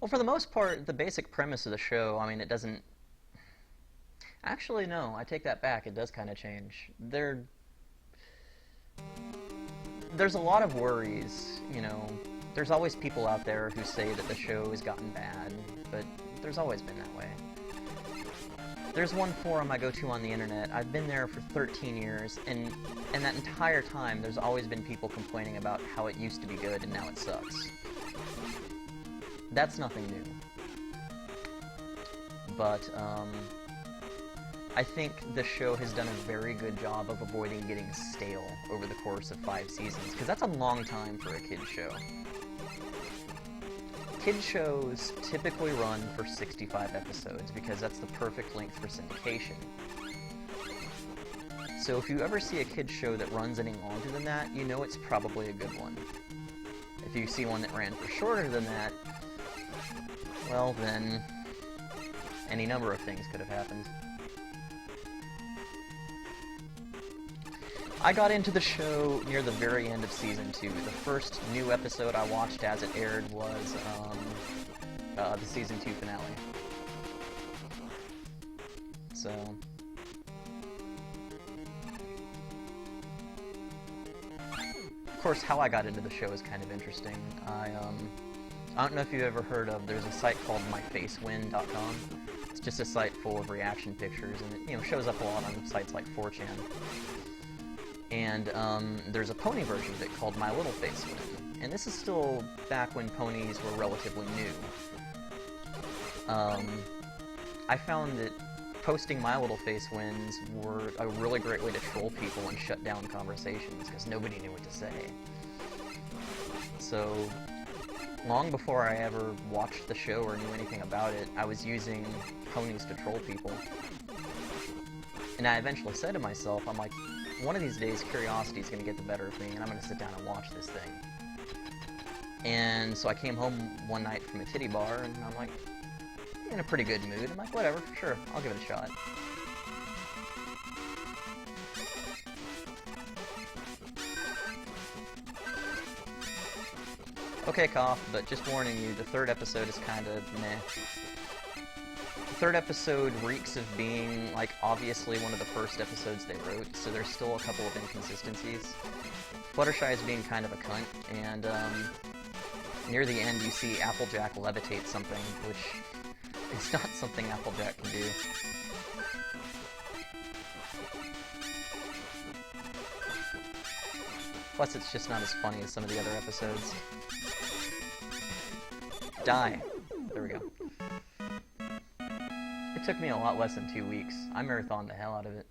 Well, for the most part, the basic premise of the show, I mean, it doesn't... Actually, no, I take that back. It does kind of change. There's a lot of worries, you know. There's always people out there who say that the show has gotten bad, but there's always been that way. There's one forum I go to on the internet. I've been there for 13 years, and that entire time, there's always been people complaining about how it used to be good and now it sucks. That's nothing new. But, I think the show has done a very good job of avoiding getting stale over the course of 5 seasons, because that's a long time for a kid's show. Kid shows typically run for 65 episodes because that's the perfect length for syndication. So if you ever see a kid show that runs any longer than that, you know it's probably a good one. If you see one that ran for shorter than that, well then, any number of things could have happened. I got into the show near the very end of Season 2. The first new episode I watched as it aired was the Season 2 finale. So... Of course, how I got into the show is kind of interesting. I don't know if you've ever heard of, there's a site called myfacewin.com. It's just a site full of reaction pictures, and it, you know, shows up a lot on sites like 4chan. And there's a pony version of it called My Little Face Win. And this is still back when ponies were relatively new. I found that posting My Little Face Wins were a really great way to troll people and shut down conversations, because nobody knew what to say. So, long before I ever watched the show or knew anything about it, I was using ponies to troll people. And I eventually said to myself, I'm like, one of these days, curiosity is going to get the better of me, and I'm going to sit down and watch this thing. And so I came home one night from a titty bar, and I'm like, in a pretty good mood. I'm like, whatever, sure, I'll give it a shot. Okay, Cough, but just warning you, the third episode is kind of meh. The third episode reeks of being, like, obviously one of the first episodes they wrote, so there's still a couple of inconsistencies. Fluttershy is being kind of a cunt, and, near the end you see Applejack levitate something, which is not something Applejack can do. Plus, it's just not as funny as some of the other episodes. Die. There we go. It took me a lot less than 2 weeks. I marathoned the hell out of it.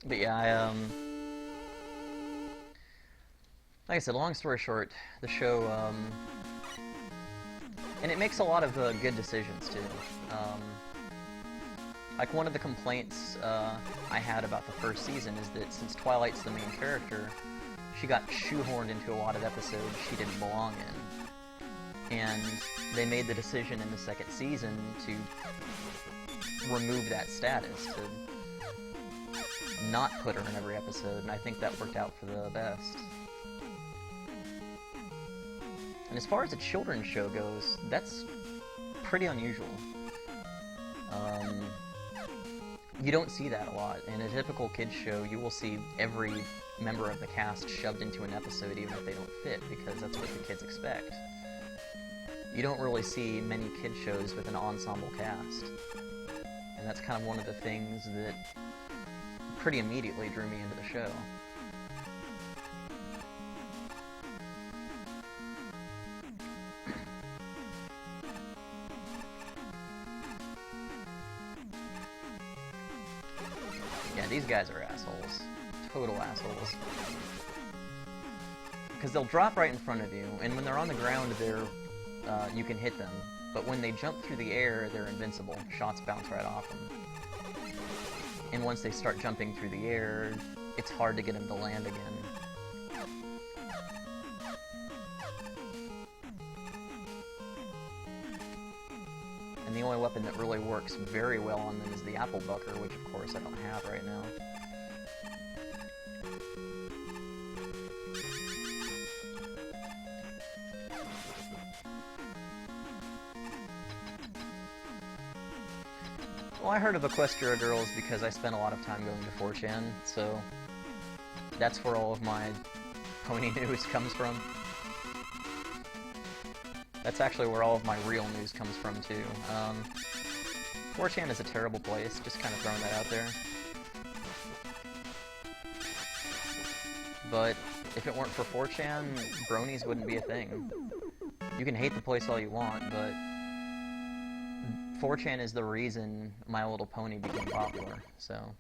But yeah, like I said, long story short, the show, and it makes a lot of good decisions, too. Like, one of the complaints I had about the first season is that since Twilight's the main character, she got shoehorned into a lot of episodes she didn't belong in. And they made the decision in the second season to remove that status, to not put her in every episode, and I think that worked out for the best. And as far as a children's show goes, that's pretty unusual. You don't see that a lot. In a typical kids show, you will see every member of the cast shoved into an episode even if they don't fit, because that's what the kids expect. You don't really see many kids shows with an ensemble cast. And that's kind of one of the things that pretty immediately drew me into the show. Yeah, these guys are assholes. Total assholes. Because they'll drop right in front of you, and when they're on the ground, you can hit them. But when they jump through the air, they're invincible. Shots bounce right off them. And once they start jumping through the air, it's hard to get them to land again. And the only weapon that really works very well on them is the apple bucker, which of course I don't have right now. Well, I heard of Equestria Girls because I spent a lot of time going to 4chan, so that's where all of my pony news comes from. That's actually where all of my real news comes from, too. 4chan is a terrible place, just kind of throwing that out there. But if it weren't for 4chan, bronies wouldn't be a thing. You can hate the place all you want, but 4chan is the reason My Little Pony became popular, so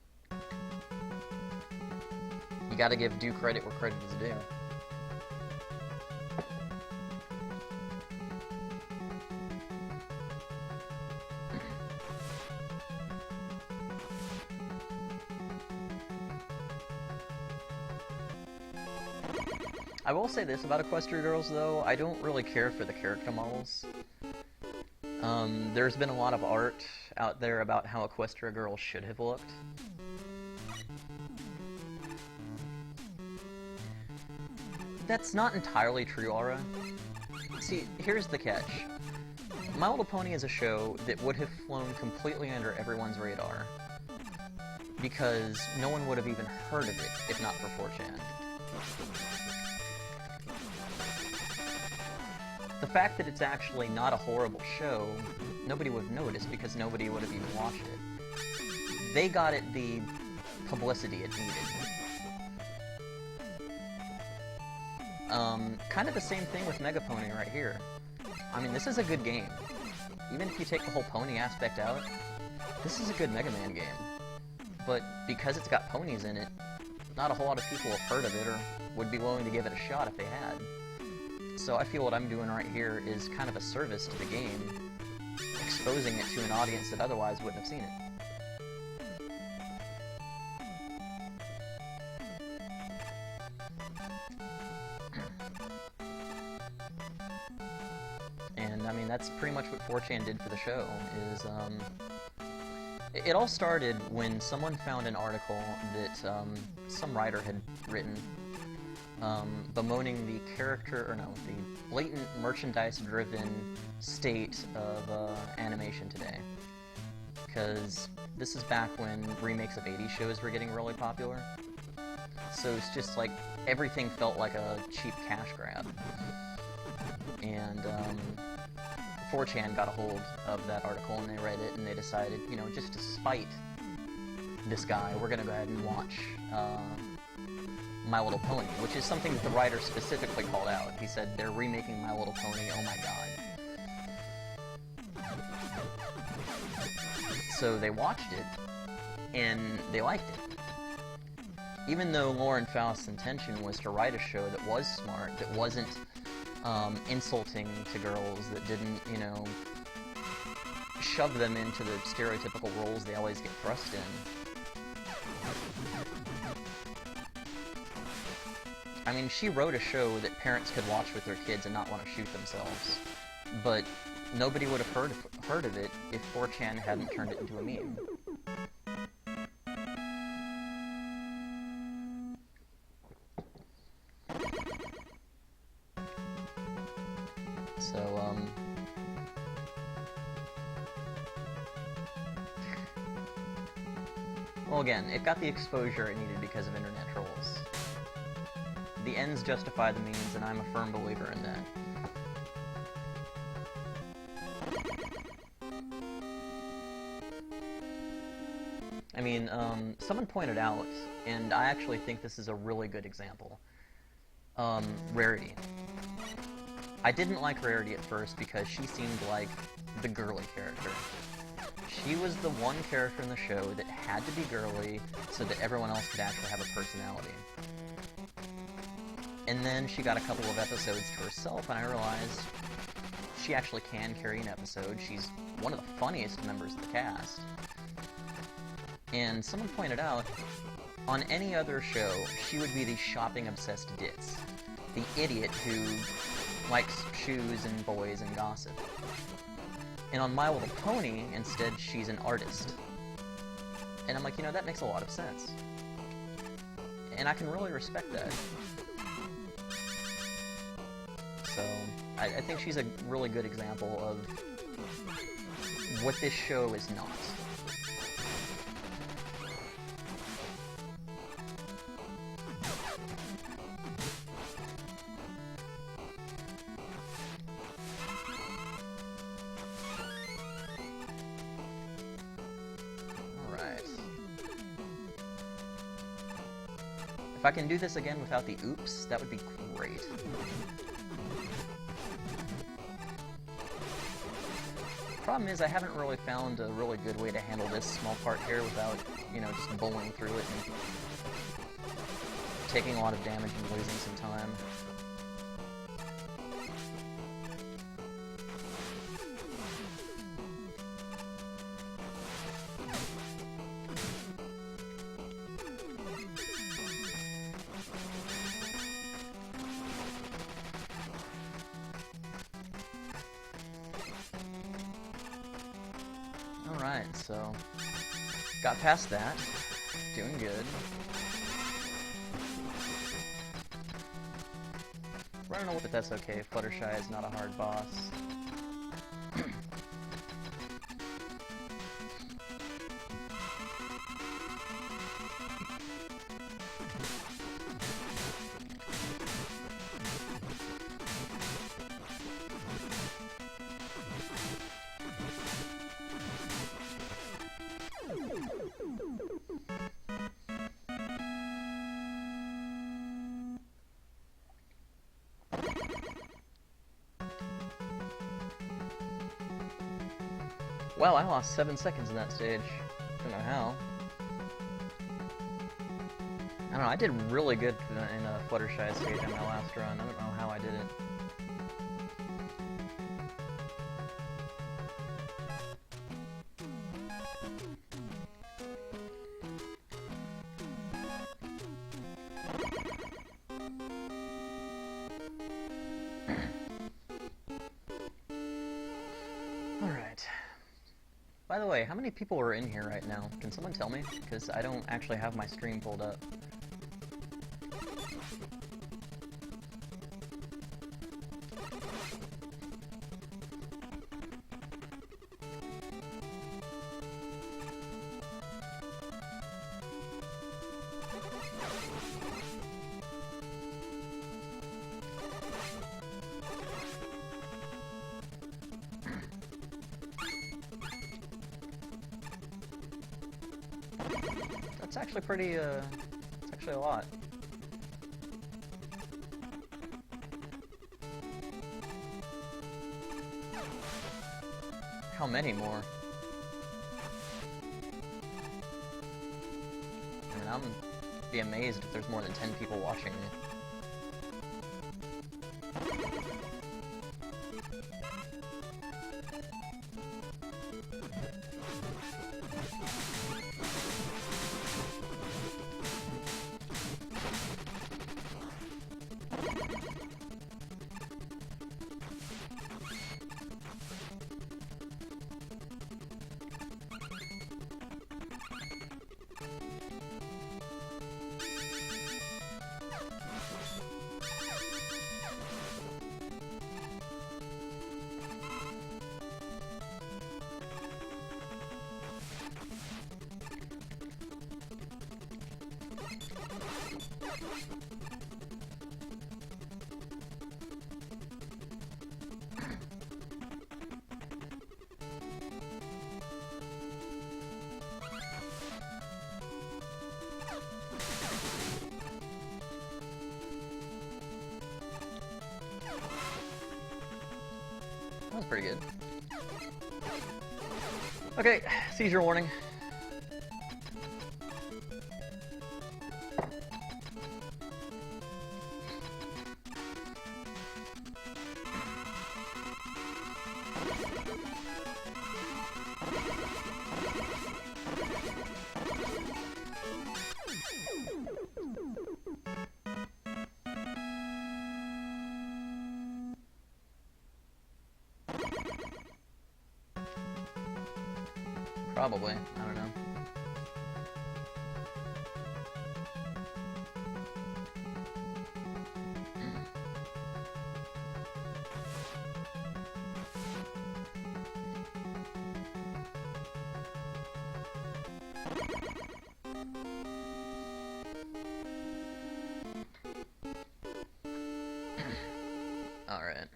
you gotta give due credit where credit is due. I will say this about Equestria Girls, though, I don't really care for the character models. There's been a lot of art out there about how Equestria Girls should have looked. That's not entirely true, Aura. See, here's the catch. My Little Pony is a show that would have flown completely under everyone's radar, because no one would have even heard of it if not for 4chan. The fact that it's actually not a horrible show, nobody would have noticed because nobody would have even watched it. They got it the publicity it needed. Kind of the same thing with Mega Pony right here. I mean, this is a good game. Even if you take the whole pony aspect out, this is a good Mega Man game. But because it's got ponies in it, not a whole lot of people have heard of it or would be willing to give it a shot if they had. So I feel what I'm doing right here is kind of a service to the game, exposing it to an audience that otherwise wouldn't have seen it. And I mean, that's pretty much what 4chan did for the show, is, it all started when someone found an article that, some writer had written, bemoaning the the blatant merchandise-driven state of, animation today. Because this is back when remakes of 80s shows were getting really popular. So it's just like, everything felt like a cheap cash grab. And, 4chan got a hold of that article and they read it and they decided, you know, just to spite this guy, we're gonna go ahead and watch, My Little Pony, which is something that the writer specifically called out. He said, they're remaking My Little Pony, oh my god. So they watched it, and they liked it. Even though Lauren Faust's intention was to write a show that was smart, that wasn't insulting to girls, that didn't, you know, shove them into the stereotypical roles they always get thrust in. I mean, she wrote a show that parents could watch with their kids and not want to shoot themselves. But nobody would have heard of it if 4chan hadn't turned it into a meme. So, well, again, it got the exposure it needed because of internet trolls. The ends justify the means, and I'm a firm believer in that. I mean, someone pointed out, and I actually think this is a really good example, Rarity. I didn't like Rarity at first because she seemed like the girly character. She was the one character in the show that had to be girly so that everyone else could actually have a personality. And then she got a couple of episodes to herself, and I realized she actually can carry an episode. She's one of the funniest members of the cast. And someone pointed out, on any other show, she would be the shopping-obsessed ditz. The idiot who likes shoes and boys and gossip. And on My Little Pony, instead, she's an artist. And I'm like, you know, that makes a lot of sense. And I can really respect that. So, I think she's a really good example of what this show is not. If I can do this again without the oops, that would be great. Problem is, I haven't really found a really good way to handle this small part here without, you know, just bowling through it and taking a lot of damage and losing some time. Alright, so got past that. Doing good. Running away, but that's okay. Fluttershy is not a hard boss. Wow, I lost 7 seconds in that stage. Don't know how. I don't know, I did really good in a Fluttershy stage on my last run. I don't know how I did it. By the way, how many people are in here right now? Can someone tell me? Because I don't actually have my stream pulled up. It's actually pretty, it's actually a lot. How many more? I mean, I'm be amazed if there's more than 10 people watching me. That was pretty good. Okay, seizure warning. Probably. I don't know. Alright.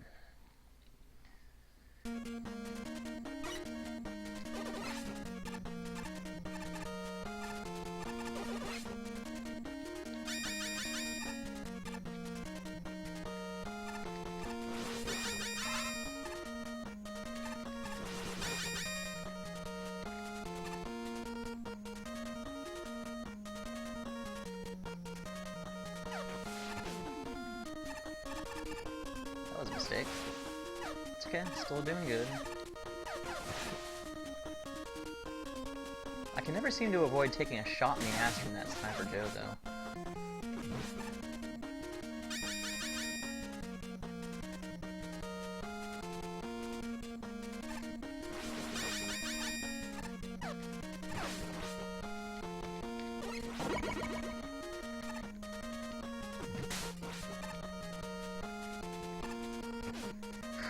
That was a mistake. It's okay, still doing good. I can never seem to avoid taking a shot in the ass from that Sniper Joe, though.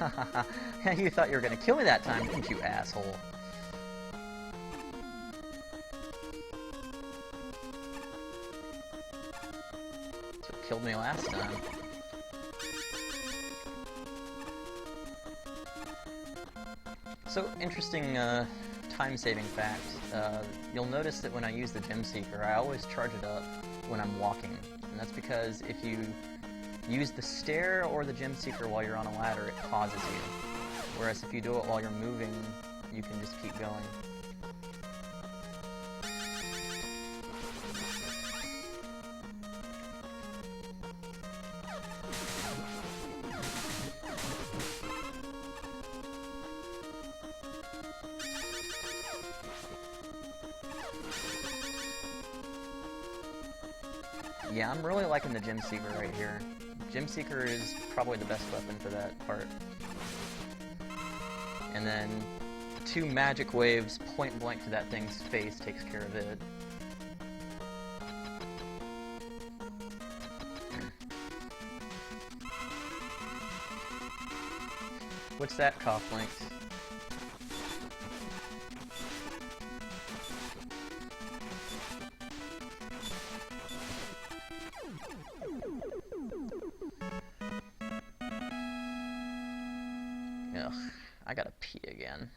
Hahaha, you thought you were gonna kill me that time, didn't you, asshole? That's what killed me last time. So, interesting time-saving fact. You'll notice that when I use the Gem Seeker, I always charge it up when I'm walking. And that's because if you use the stair or the Gem Seeker while you're on a ladder, it pauses you. Whereas if you do it while you're moving, you can just keep going. Yeah, I'm really liking the Gem Seeker right here. Gem Seeker is probably the best weapon for that part. And then 2 magic waves point blank to that thing's face takes care of it. What's that, Cough Link? Ugh, I gotta pee again.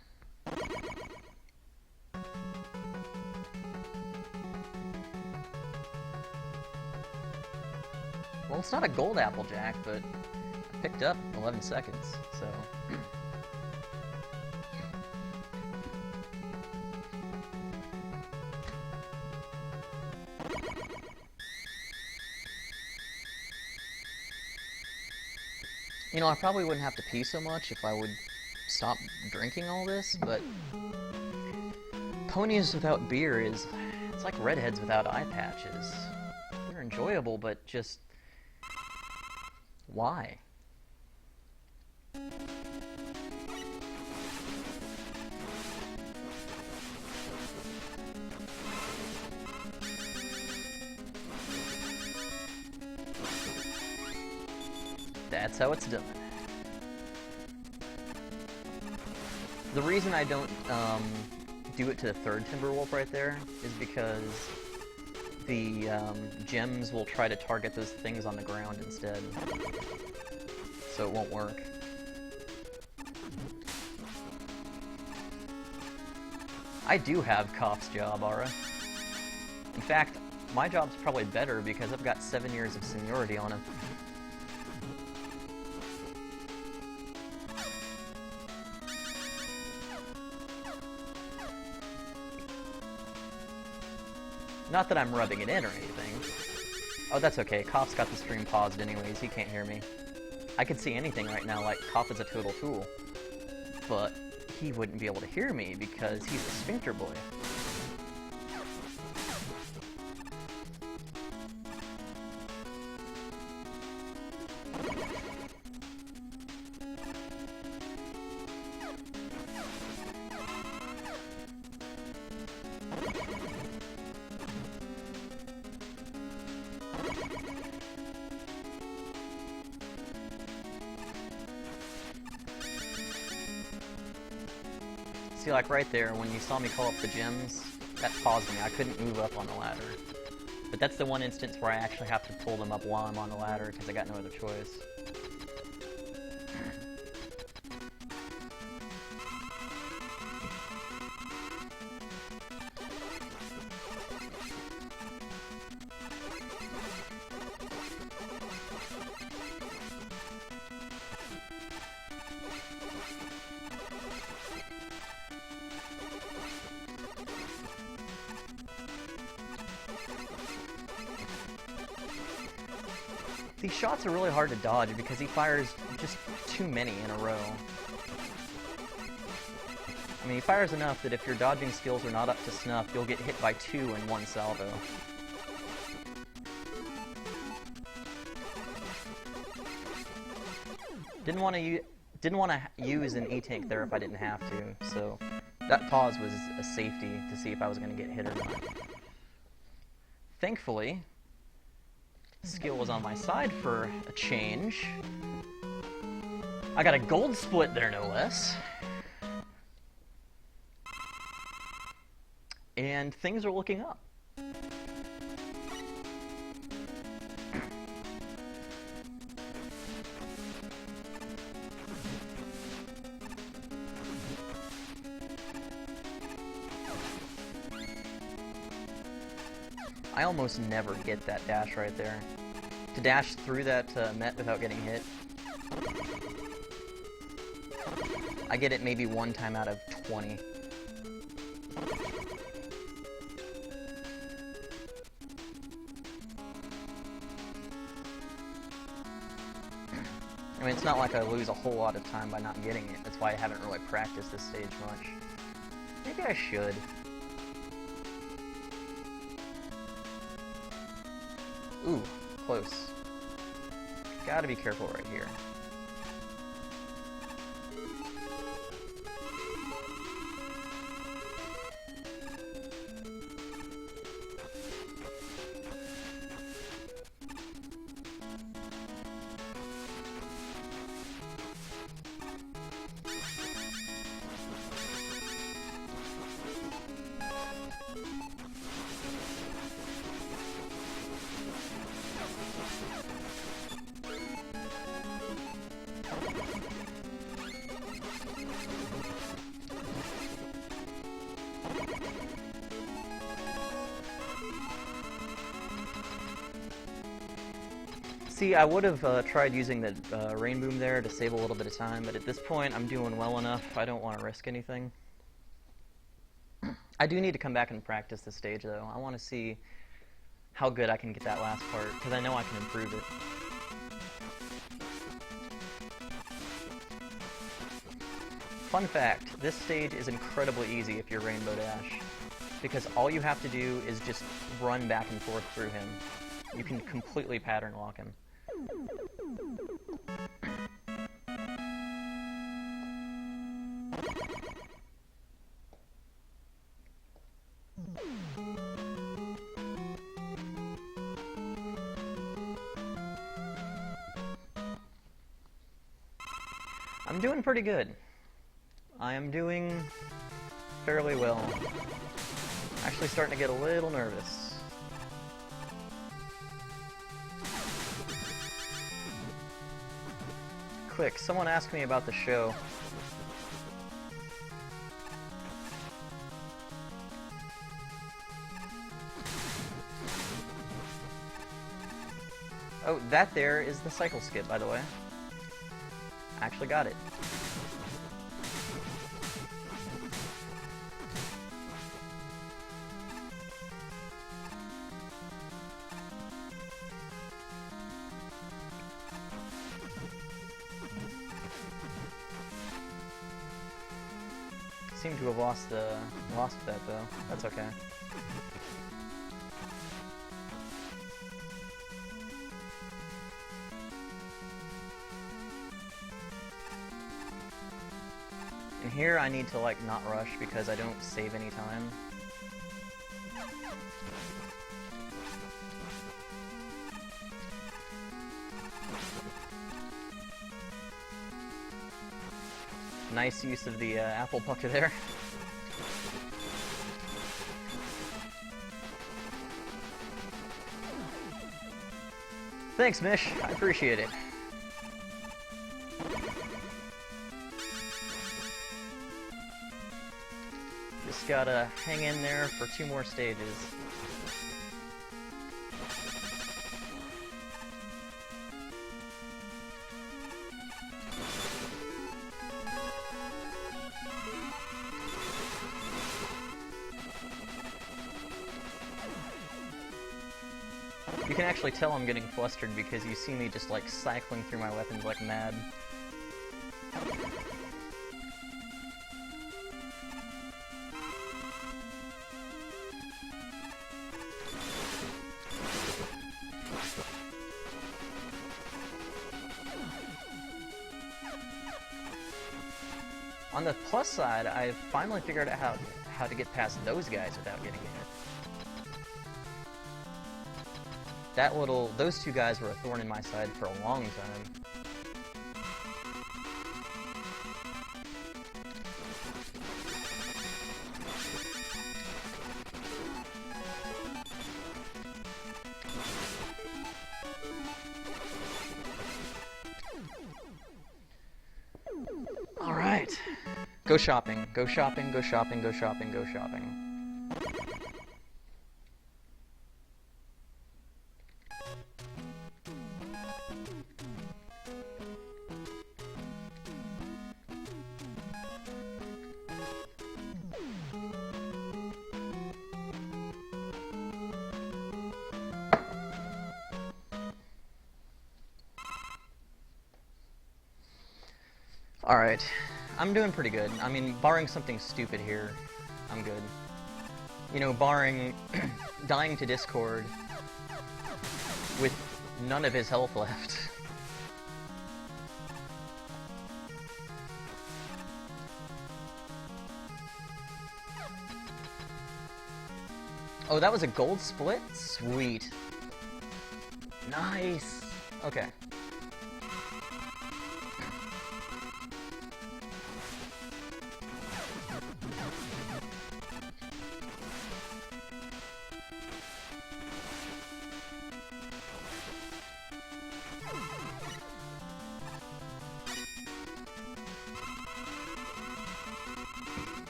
Well, it's not a gold Applejack, but I picked up 11 seconds, so... You know, I probably wouldn't have to pee so much if I would stop drinking all this, but ponies without beer is... it's like redheads without eye patches. They're enjoyable, but just... why? That's how it's done. The reason I don't do it to the 3rd Timberwolf right there is because the gems will try to target those things on the ground instead. So it won't work. I do have Koff's job, Ara. In fact, my job's probably better because I've got 7 years of seniority on him. Not that I'm rubbing it in or anything. Oh, that's okay. Koff's got the stream paused anyways. He can't hear me. I could see anything right now, like Koff is a total fool. But he wouldn't be able to hear me because he's a sphincter boy. See, like right there, when you saw me call up the gems, that paused me. I couldn't move up on the ladder. But that's the one instance where I actually have to pull them up while I'm on the ladder, because I got no other choice. These shots are really hard to dodge because he fires just too many in a row. I mean, he fires enough that if your dodging skills are not up to snuff, you'll get hit by 2 in one salvo. Didn't want to use an E-tank there if I didn't have to, so that pause was a safety to see if I was going to get hit or not. Thankfully, skill was on my side for a change. I got a gold split there, no less. And things are looking up. I almost never get that dash right there. To dash through that Met without getting hit. I get it maybe one time out of 20. I mean, it's not like I lose a whole lot of time by not getting it. That's why I haven't really practiced this stage much. Maybe I should. Ooh, close. Gotta be careful right here. See, I would have tried using the rain boom there to save a little bit of time, but at this point I'm doing well enough, I don't want to risk anything. I do need to come back and practice this stage though. I want to see how good I can get that last part, because I know I can improve it. Fun fact, this stage is incredibly easy if you're Rainbow Dash, because all you have to do is just run back and forth through him. You can completely pattern lock him. I'm doing pretty good. I am doing fairly well. Actually starting to get a little nervous. Quick, someone asked me about the show. Oh, that there is the cycle skip, by the way. I actually got it. Seem to have lost that though. That's okay. And here I need to like not rush because I don't save any time. Nice use of the apple pucker there. Thanks, Mish. I appreciate it. Just gotta hang in there for 2 more stages. You can actually tell I'm getting flustered because you see me just like cycling through my weapons like mad. On the plus side, I've finally figured out how to get past those guys without getting hit. Those 2 guys were a thorn in my side for a long time. Alright. Go shopping, go shopping, go shopping, go shopping, go shopping. Alright, I'm doing pretty good. I mean, barring something stupid here, I'm good. You know, barring dying to Discord with none of his health left. Oh, that was a gold split? Sweet. Nice! Okay.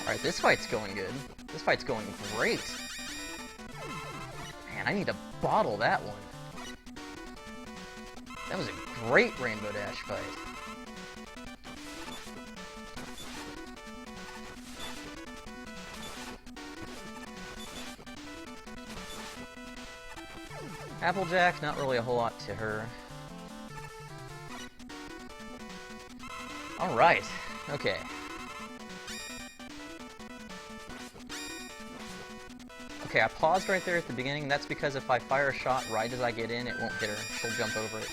Alright, this fight's going good. This fight's going great. Man, I need to bottle that one. That was a great Rainbow Dash fight. Applejack, not really a whole lot to her. Alright, okay. Okay, I paused right there at the beginning. That's because if I fire a shot right as I get in, it won't hit her. She'll jump over it.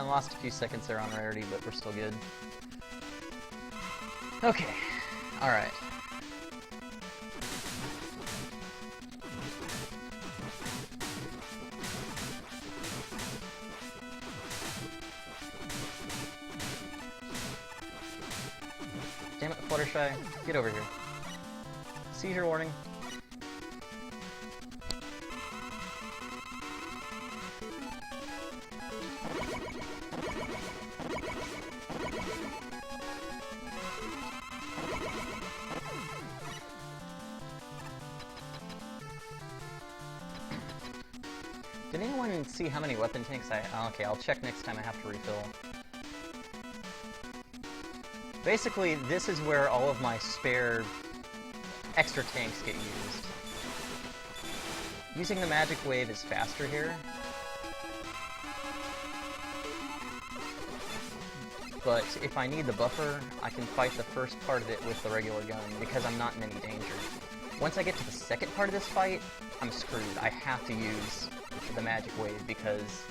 Lost a few seconds there on rarity, but we're still good. Okay, alright. Damn it, Fluttershy, get over here. Seizure warning. Did anyone see how many weapon tanks okay, I'll check next time I have to refill. Basically, this is where all of my spare extra tanks get used. Using the magic wave is faster here. But if I need the buffer, I can fight the first part of it with the regular gun, because I'm not in any danger. Once I get to the second part of this fight, I'm screwed. I have to use the magic wave because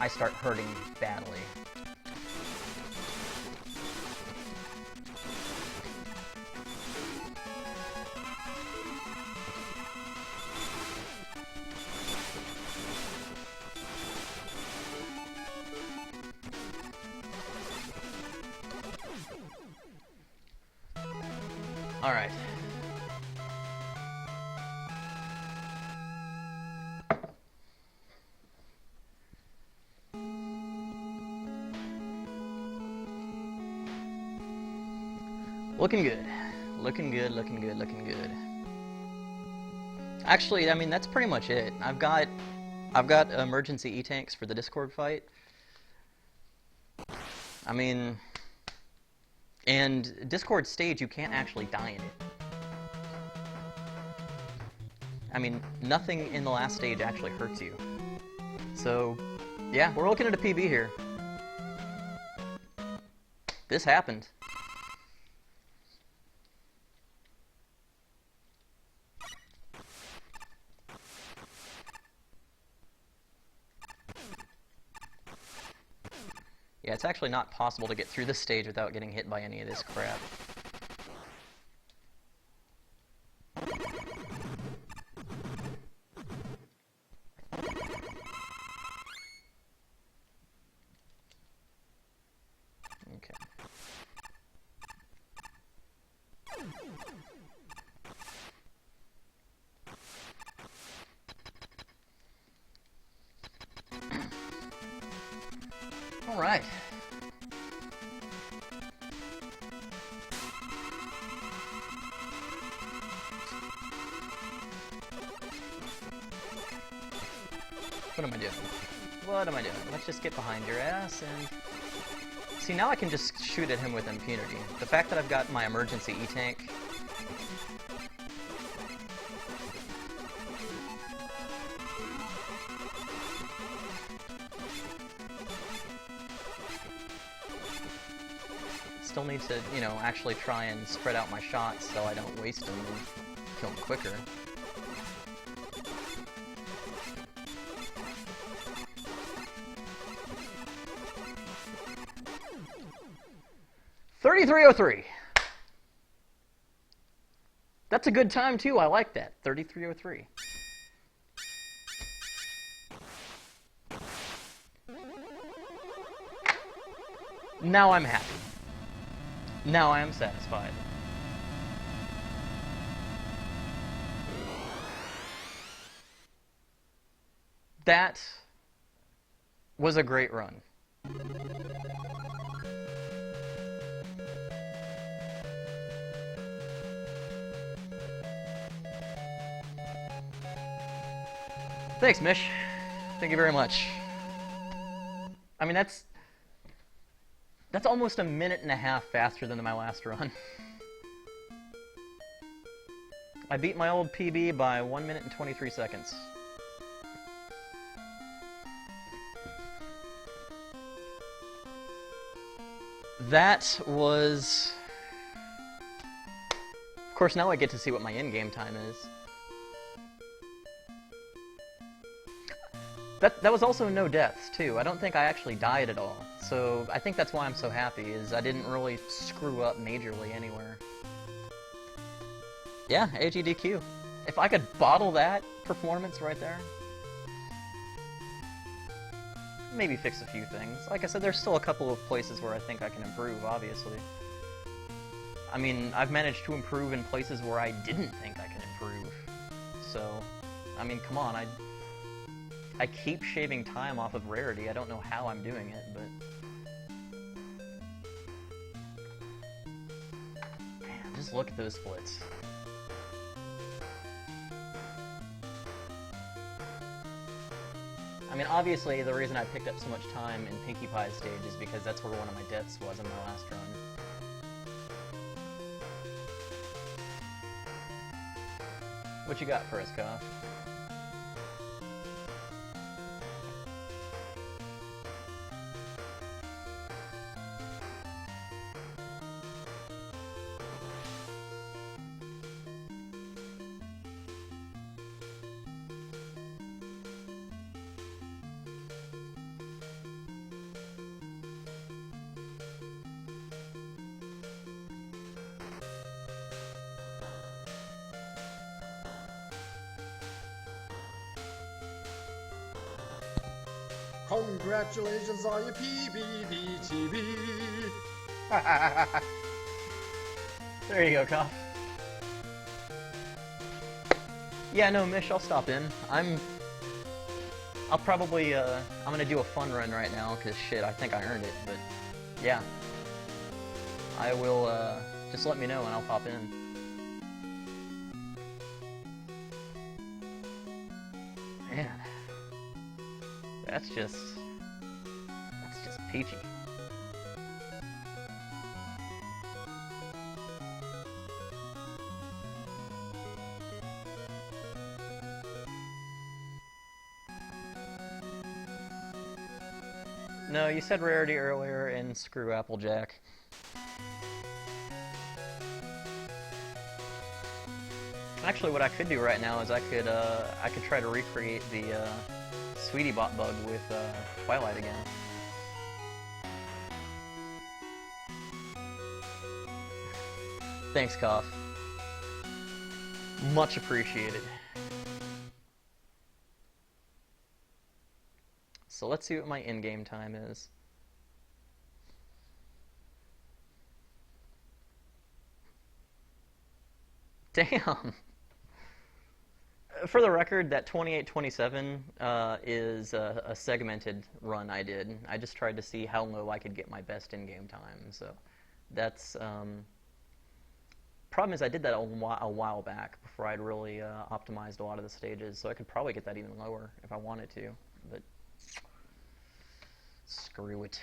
I start hurting badly. Alright. Looking good. Looking good, looking good, looking good. Actually, I mean, that's pretty much it. I've got emergency E-tanks for the Discord fight. I mean, and Discord stage, you can't actually die in it. I mean, nothing in the last stage actually hurts you. So, yeah, we're looking at a PB here. This happened. Yeah, it's actually not possible to get through this stage without getting hit by any of this crap. Okay. All right. What am I doing? What am I doing? Let's just get behind your ass and... See, now I can just shoot at him with impunity. The fact that I've got my emergency E-tank... Still need to, you know, actually try and spread out my shots so I don't waste them and kill them quicker. .3303. That's a good time too. I like that. 3303. Now I'm happy. Now I am satisfied. That was a great run. Thanks, Mish. Thank you very much. I mean, that's almost a minute and a half faster than my last run. I beat my old PB by 1 minute and 23 seconds. That was... Of course, now I get to see what my in-game time is. That was also no deaths, too. I don't think I actually died at all. So I think that's why I'm so happy, is I didn't really screw up majorly anywhere. Yeah, AGDQ. If I could bottle that performance right there, maybe fix a few things. Like I said, there's still a couple of places where I think I can improve, obviously. I mean, I've managed to improve in places where I didn't think I could improve. So, I mean, come on, I keep shaving time off of rarity. I don't know how I'm doing it, but... Man, just look at those splits. I mean, obviously, the reason I picked up so much time in Pinkie Pie's stage is because that's where one of my deaths was in my last run. What you got for us, Koff? Congratulations on your PBBTV. There you go, Koff. Yeah, no, Mish, I'll stop in. I'll probably, I'm gonna do a fun run right now, because shit, I think I earned it, but yeah. I will, just let me know and I'll pop in. Man. That's just peachy. No, you said rarity earlier, and screw Applejack. Actually, what I could do right now is I could try to recreate the Sweetie Bot bug with Twilight again. Thanks, Koff. Much appreciated. So let's see what my in-game time is. Damn! For the record, that 28-27 is a segmented run I did. I just tried to see how low I could get my best in-game time. So that's... Problem is I did that a while back before I'd really optimized a lot of the stages, so I could probably get that even lower if I wanted to, but screw it.